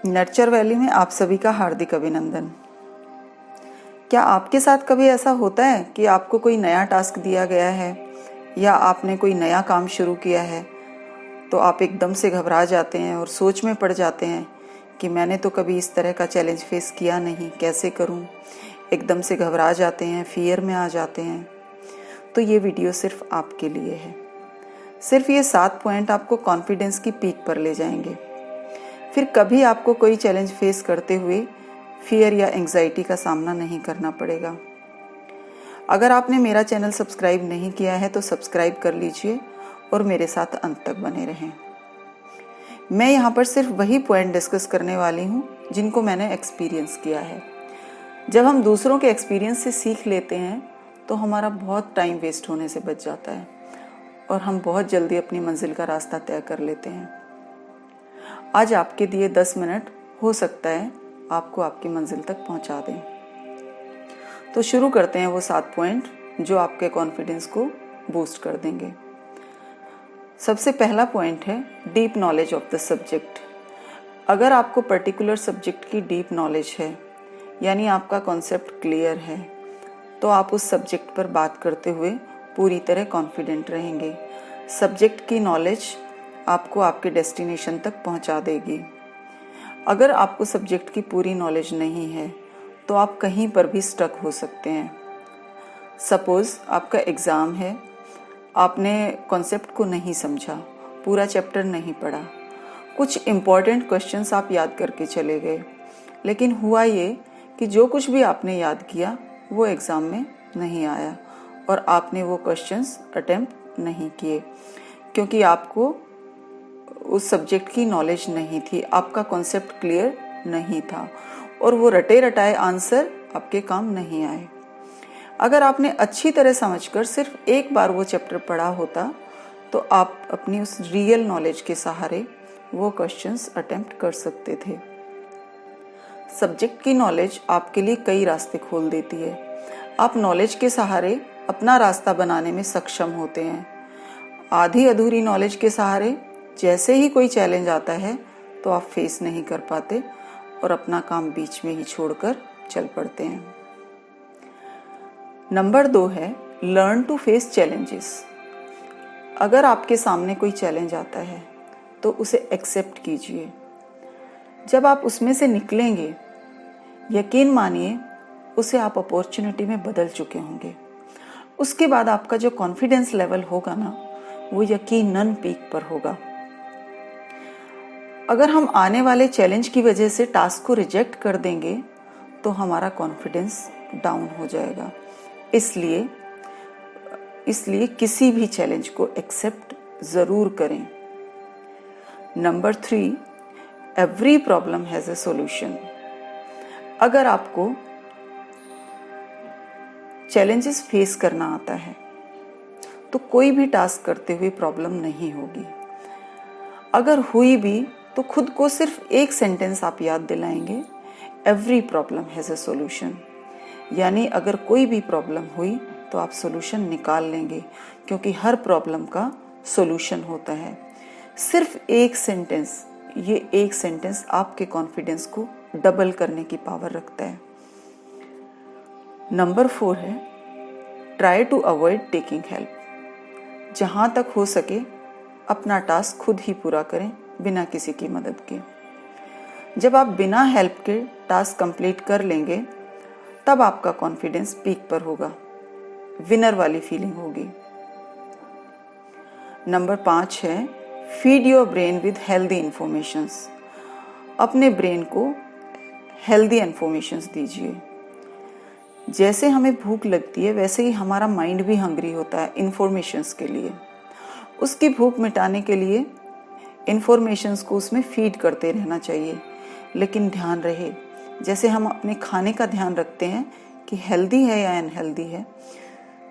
Nurture valley में आप सभी का हार्दिक अभिनंदन। क्या आपके साथ कभी ऐसा होता है कि आपको कोई नया टास्क दिया गया है या आपने कोई नया काम शुरू किया है तो आप एकदम से घबरा जाते हैं और सोच में पड़ जाते हैं कि मैंने तो कभी इस तरह का चैलेंज फेस किया नहीं, कैसे करूं? एकदम से घबरा जाते हैं, फियर में आ जाते हैं। तो ये वीडियो सिर्फ आपके लिए है। सिर्फ ये 7 पॉइंट आपको कॉन्फिडेंस की पीक पर ले जाएंगे। फिर कभी आपको कोई चैलेंज फेस करते हुए फियर या एंग्जाइटी का सामना नहीं करना पड़ेगा। अगर आपने मेरा चैनल सब्सक्राइब नहीं किया है तो सब्सक्राइब कर लीजिए और मेरे साथ अंत तक बने रहें। मैं यहाँ पर सिर्फ वही पॉइंट डिस्कस करने वाली हूँ जिनको मैंने एक्सपीरियंस किया है। जब हम दूसरों के एक्सपीरियंस से सीख लेते हैं तो हमारा बहुत टाइम वेस्ट होने से बच जाता है और हम बहुत जल्दी अपनी मंजिल का रास्ता तय कर लेते हैं। आज आपके दिए 10 मिनट हो सकता है आपको आपकी मंजिल तक पहुंचा दें। तो शुरू करते हैं वो 7 पॉइंट जो आपके कॉन्फिडेंस को बूस्ट कर देंगे। सबसे पहला पॉइंट है deep knowledge of the subject. अगर आपको पर्टिकुलर सब्जेक्ट की डीप नॉलेज है, यानी आपका कॉन्सेप्ट क्लियर है, तो आप उस सब्जेक्ट पर बात करते हुए पूरी तरह कॉन्फिडेंट रहेंगे। सब्जेक्ट की नॉलेज आपको आपके डेस्टिनेशन तक पहुंचा देगी। अगर आपको सब्जेक्ट की पूरी नॉलेज नहीं है तो आप कहीं पर भी स्टक हो सकते हैं। सपोज आपका एग्ज़ाम है, आपने कॉन्सेप्ट को नहीं समझा, पूरा चैप्टर नहीं पढ़ा, कुछ इम्पॉर्टेंट क्वेश्चंस आप याद करके चले गए, लेकिन हुआ ये कि जो कुछ भी आपने याद किया वो एग्ज़ाम में नहीं आया और आपने वो क्वेश्चंस अटेम्प्ट नहीं किए क्योंकि आपको उस सब्जेक्ट की नॉलेज नहीं थी, आपका कॉन्सेप्ट क्लियर नहीं था और वो रटे रटाए आंसर आपके काम नहीं आए। अगर आपने अच्छी तरह समझकर सिर्फ एक बार वो चैप्टर पढ़ा होता तो आप अपनी उस रियल नॉलेज के सहारे वो क्वेश्चंस अटेम्प्ट कर सकते थे। सब्जेक्ट की नॉलेज आपके लिए कई रास्ते खोल देती है। आप नॉलेज के सहारे अपना रास्ता बनाने में सक्षम होते हैं। आधी अधूरी नॉलेज के सहारे जैसे ही कोई चैलेंज आता है तो आप फेस नहीं कर पाते और अपना काम बीच में ही छोड़कर चल पड़ते हैं। नंबर 2 है लर्न टू फेस चैलेंजेस। अगर आपके सामने कोई चैलेंज आता है तो उसे एक्सेप्ट कीजिए। जब आप उसमें से निकलेंगे, यकीन मानिए उसे आप अपॉर्चुनिटी में बदल चुके होंगे। उसके बाद आपका जो कॉन्फिडेंस लेवल होगा ना, वो यकीनन पीक पर होगा। अगर हम आने वाले चैलेंज की वजह से टास्क को रिजेक्ट कर देंगे तो हमारा कॉन्फिडेंस डाउन हो जाएगा। इसलिए किसी भी चैलेंज को एक्सेप्ट जरूर करें। Number 3, every problem has a solution. अगर आपको चैलेंजेस फेस करना आता है तो कोई भी टास्क करते हुए प्रॉब्लम नहीं होगी। अगर हुई भी तो खुद को सिर्फ एक सेंटेंस आप याद दिलाएंगे, every problem has a solution. यानी अगर कोई भी प्रॉब्लम हुई तो आप सॉल्यूशन निकाल लेंगे क्योंकि हर प्रॉब्लम का सॉल्यूशन होता है। सिर्फ एक सेंटेंस, ये एक सेंटेंस आपके कॉन्फिडेंस को डबल करने की पावर रखता है। नंबर 4 है try to avoid taking help. जहां तक हो सके अपना टास्क खुद ही पूरा करें बिना किसी की मदद के। जब आप बिना हेल्प के टास्क कंप्लीट कर लेंगे तब आपका कॉन्फिडेंस पीक पर होगा, विनर वाली फीलिंग होगी। नंबर 5 है feed your brain with healthy informations. अपने ब्रेन को हेल्दी इंफॉर्मेशंस दीजिए। जैसे हमें भूख लगती है वैसे ही हमारा माइंड भी हंग्री होता है इंफॉर्मेशंस के लिए। उसकी भूख मिटाने के लिए इंफॉर्मेशंस को उसमें फीड करते रहना चाहिए। लेकिन ध्यान रहे, जैसे हम अपने खाने का ध्यान रखते हैं कि हेल्दी है या अनहेल्दी है,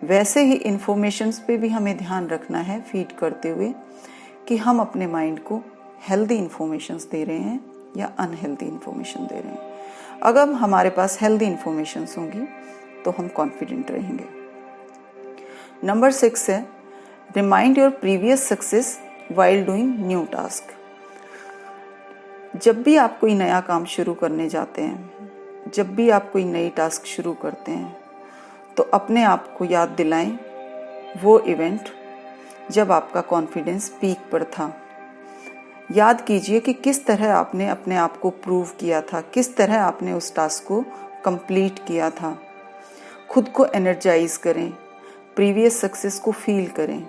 वैसे ही इंफॉर्मेशंस पे भी हमें ध्यान रखना है फीड करते हुए कि हम अपने माइंड को हेल्दी इंफॉर्मेशंस दे रहे हैं या अनहेल्दी इंफॉर्मेशन दे रहे हैं। अगर हमारे पास हेल्दी इंफॉर्मेशंस होंगी तो हम कॉन्फिडेंट रहेंगे। नंबर 6 है remind your previous success while doing new task। जब भी आप कोई नया काम शुरू करने जाते हैं, जब भी आप कोई नई टास्क शुरू करते हैं, तो अपने आप को याद दिलाएं वो इवेंट जब आपका कॉन्फिडेंस पीक पर था। याद कीजिए कि किस तरह आपने अपने आप को प्रूव किया था, किस तरह आपने उस टास्क को कंप्लीट किया था। खुद को एनर्जाइज करें, प्रीवियस सक्सेस को फील करें।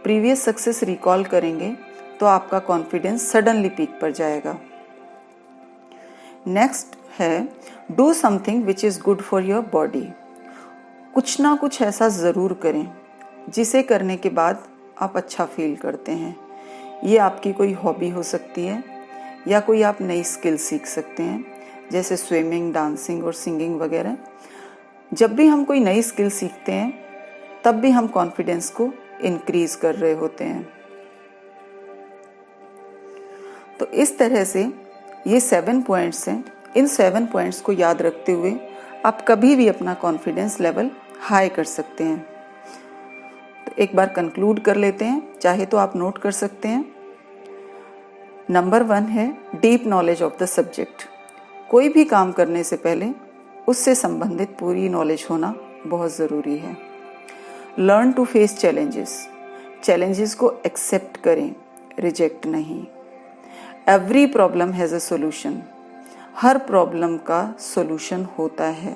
प्रीवियस सक्सेस रिकॉल करेंगे तो आपका कॉन्फिडेंस सडनली पीक पर जाएगा। नेक्स्ट है do something which is good for your body. कुछ ना कुछ ऐसा ज़रूर करें जिसे करने के बाद आप अच्छा फील करते हैं। ये आपकी कोई हॉबी हो सकती है या कोई आप नई स्किल सीख सकते हैं, जैसे स्विमिंग, डांसिंग और सिंगिंग वगैरह। जब भी हम कोई नई स्किल सीखते हैं तब भी हम कॉन्फिडेंस को इंक्रीज कर रहे होते हैं। तो इस तरह से ये 7 पॉइंट्स हैं। इन 7 पॉइंट्स को याद रखते हुए आप कभी भी अपना कॉन्फिडेंस लेवल हाई कर सकते हैं। तो एक बार कंक्लूड कर लेते हैं, चाहे तो आप नोट कर सकते हैं। नंबर 1 है deep knowledge of the subject. कोई भी काम करने से पहले उससे संबंधित पूरी नॉलेज होना बहुत ज़रूरी है। Learn to face challenges. Challenges को एक्सेप्ट करें, रिजेक्ट नहीं। Every problem has a solution. हर प्रॉब्लम का सोल्यूशन होता है।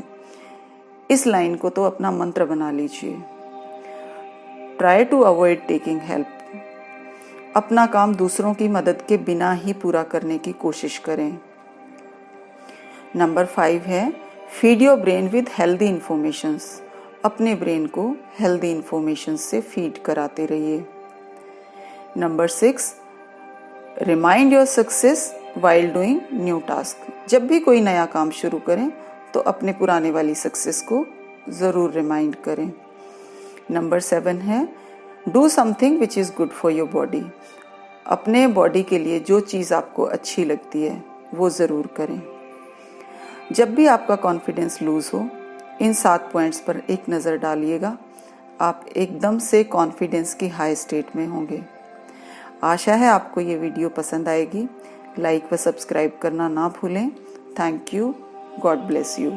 इस लाइन को तो अपना मंत्र बना लीजिए। Try to avoid taking help. अपना काम दूसरों की मदद के बिना ही पूरा करने की कोशिश करें। नंबर 5 है feed your brain with healthy informations. अपने ब्रेन को हेल्दी इंफॉर्मेशन से फीड कराते रहिए। Number 6 remind your success while doing new task. जब भी कोई नया काम शुरू करें तो अपने पुराने वाली सक्सेस को ज़रूर रिमाइंड करें। नंबर 7 है do something which is good for your body. अपने बॉडी के लिए जो चीज़ आपको अच्छी लगती है वो ज़रूर करें। जब भी आपका कॉन्फिडेंस लूज़ हो, इन 7 पॉइंट्स पर एक नज़र डालिएगा। आप एकदम से कॉन्फिडेंस की हाई स्टेट में होंगे। आशा है आपको ये वीडियो पसंद आएगी। लाइक व सब्सक्राइब करना ना भूलें। Thank you. God bless you.